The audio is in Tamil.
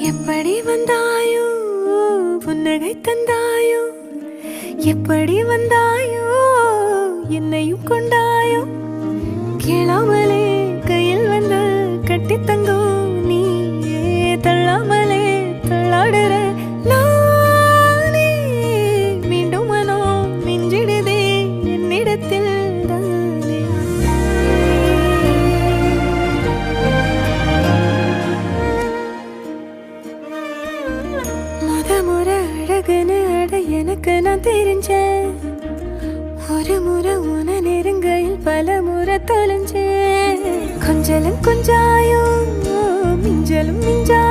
எப்படி வந்தாயோ புன்னகை தந்தாயோ எப்படி வந்தாயோ என்னையும் கொண்டாயோ கேளாமலே கையில் வந்து கட்டி தங்கோ நீ தள்ளாமலே தள்ளாடுற நானே மீண்டும் மனோ மிஞ்சிடுதே என்னிடத்தில் முறை அழகுன்னு அட எனக்கு நான் தெரிஞ்சேன் ஒரு முறை உன நெருங்கையில் பல முறை தொலைஞ்சேன் கொஞ்சலும் கொஞ்சாயோ மிஞ்சலும் மிஞ்சா